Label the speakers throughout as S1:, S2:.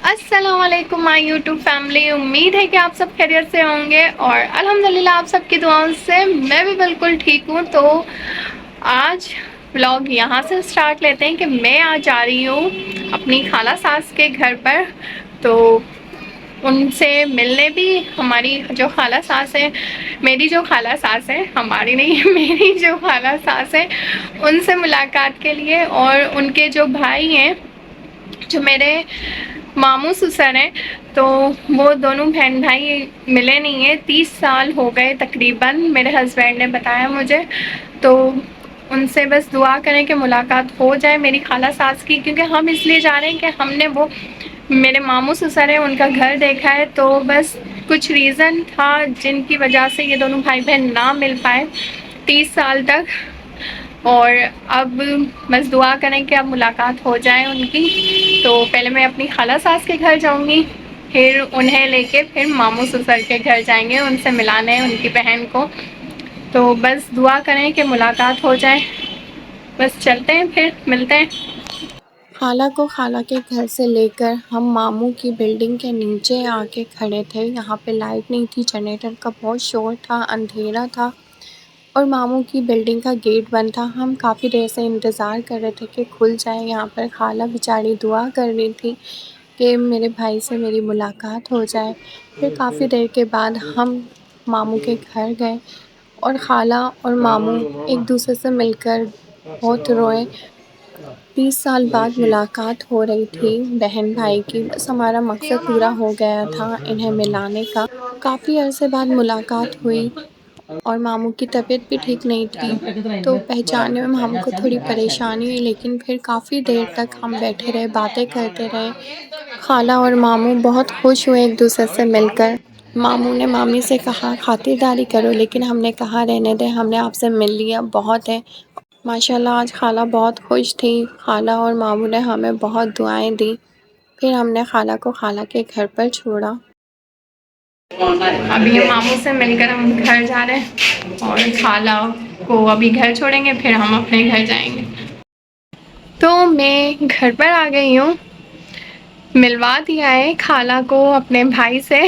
S1: السلام علیکم مائی YouTube family, امید ہے کہ آپ سب خیریت سے ہوں گے اور الحمدللہ آپ سب کی دعاؤں سے میں بھی بالکل ٹھیک ہوں۔ تو آج ولاگ یہاں سے سٹارٹ لیتے ہیں کہ میں آج جا رہی ہوں اپنی خالہ ساس کے گھر پر، تو ان سے ملنے بھی۔ ہماری جو خالہ ساس ہے، میری جو خالہ ساس ہے، ہماری نہیں میری جو خالہ ساس ہے، ان سے ملاقات کے لیے، اور ان کے جو بھائی ہیں جو میرے ماموں سسر ہیں، تو وہ دونوں بہن بھائی ملے نہیں ہیں، 30 سال ہو گئے تقریباً، میرے ہسبینڈ نے بتایا مجھے۔ تو ان سے بس دعا کریں کہ ملاقات ہو جائے میری خالہ ساس کی، کیونکہ ہم اس لیے جا رہے ہیں کہ ہم نے وہ میرے ماموں سسر ہیں ان کا گھر دیکھا ہے، تو بس کچھ ریزن تھا جن کی وجہ سے یہ دونوں بھائی بہن نہ مل پائے 30 سال تک، اور اب بس دعا کریں کہ اب ملاقات ہو جائے ان کی۔ تو پہلے میں اپنی خالہ ساس کے گھر جاؤں گی، پھر انہیں لے کے پھر ماموں سسر کے گھر جائیں گے ان سے ملانے ان کی بہن کو۔ تو بس دعا کریں کہ ملاقات ہو جائے، بس چلتے ہیں پھر ملتے ہیں۔
S2: خالہ کو خالہ کے گھر سے لے کر ہم ماموں کی بلڈنگ کے نیچے آ کے کھڑے تھے۔ یہاں پہ لائٹ نہیں تھی، جنریٹر کا بہت شور تھا، اندھیرا تھا اور ماموں کی بلڈنگ کا گیٹ بند تھا۔ ہم کافی دیر سے انتظار کر رہے تھے کہ کھل جائے۔ یہاں پر خالہ بیچاری دعا کر رہی تھی کہ میرے بھائی سے میری ملاقات ہو جائے۔ پھر کافی دیر کے بعد ہم ماموں کے گھر گئے اور خالہ اور ماموں ایک دوسرے سے مل کر بہت روئے۔ 30 سال بعد ملاقات ہو رہی تھی بہن بھائی کی، بس ہمارا مقصد پورا ہو گیا تھا انہیں ملانے کا۔ کافی عرصے بعد ملاقات ہوئی اور ماموں کی طبیعت بھی ٹھیک نہیں تھی، تو پہچاننے میں ماموں کو تھوڑی پریشانی ہوئی، لیکن پھر کافی دیر تک ہم بیٹھے رہے، باتیں کرتے رہے۔ خالہ اور ماموں بہت خوش ہوئے ایک دوسرے سے مل کر۔ ماموں نے مامی سے کہا خاطرداری کرو، لیکن ہم نے کہا رہنے دیں، ہم نے آپ سے مل لیا بہت ہے۔ ماشاءاللہ آج خالہ بہت خوش تھی۔ خالہ اور ماموں نے ہمیں بہت دعائیں دی۔ پھر ہم نے خالہ کو خالہ کے گھر پر چھوڑا۔
S1: ابھی ماموں سے مل کر ہم گھر جا رہے ہیں اور خالہ کو ابھی گھر چھوڑیں گے، پھر ہم اپنے گھر جائیں گے۔ تو میں گھر پر آ گئی ہوں، ملوا دیا ہے خالہ کو اپنے بھائی سے۔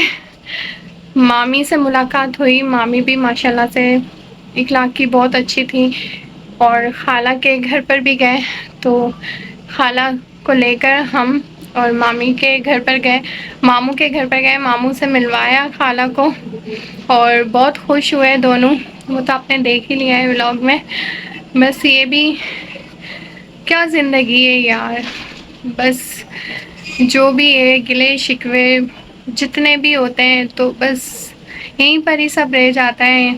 S1: مامی سے ملاقات ہوئی، مامی بھی ماشاءاللہ سے اخلاق کی بہت اچھی تھی، اور خالہ کے گھر پر بھی گئے، تو خالہ کو لے کر ہم اور مامی کے گھر پر گئے، ماموں کے گھر پر گئے، ماموں سے ملوایا خالہ کو، اور بہت خوش ہوئے دونوں۔ وہ تو آپ نے دیکھ ہی لیا ہے ولاگ میں۔ بس یہ بھی کیا زندگی ہے یار، بس جو بھی ہے گلے شکوے جتنے بھی ہوتے ہیں تو بس یہیں پر ہی سب رہ جاتا ہے،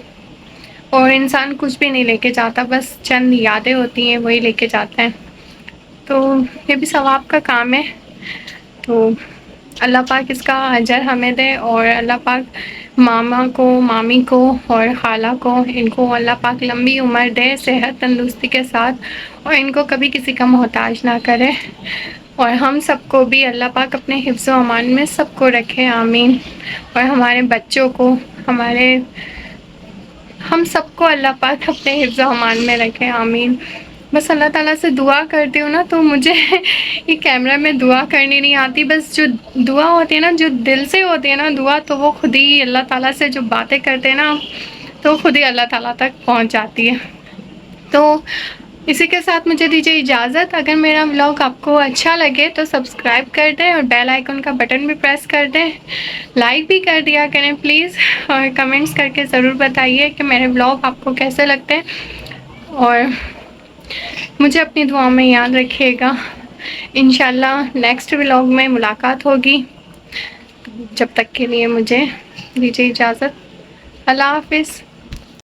S1: اور انسان کچھ بھی نہیں لے کے جاتا، بس چند یادیں ہوتی ہیں وہی لے کے جاتا ہے۔ تو یہ بھی ثواب کا کام ہے، تو اللہ پاک اس کا اجر ہمیں دے، اور اللہ پاک ماما کو، مامی کو اور خالہ کو، ان کو اللہ پاک لمبی عمر دے صحت تندرستی کے ساتھ، اور ان کو کبھی کسی کا محتاج نہ کرے، اور ہم سب کو بھی اللہ پاک اپنے حفظ و امان میں سب کو رکھے، آمین۔ اور ہمارے بچوں کو، ہم سب کو اللہ پاک اپنے حفظ و امان میں رکھے، آمین۔ بس اللہ تعالیٰ سے دعا کرتی ہوں نا، تو مجھے یہ کیمرہ میں دعا کرنی نہیں آتی، بس جو دعا ہوتی ہے نا، جو دل سے ہوتی ہے نا دعا، تو وہ خود ہی اللہ تعالیٰ سے جو باتیں کرتے ہیں نا، تو خود ہی اللہ تعالیٰ تک پہنچ جاتی ہے۔ تو اسی کے ساتھ مجھے دیجیے اجازت۔ اگر میرا ولاگ آپ کو اچھا لگے تو سبسکرائب کر دیں، اور بیل آئیکن کا بٹن بھی پریس کر دیں، لائک بھی کر دیا کریں پلیز، اور کمنٹس کر کے ضرور بتائیے کہ میرے ولاگ آپ کو کیسے لگتے ہیں، اور مجھے اپنی دعاؤں میں یاد رکھیے گا۔ انشاءاللہ نیکسٹ ولاگ میں ملاقات ہوگی، جب تک کے لیے مجھے دیجیے اجازت۔ اللہ حافظ۔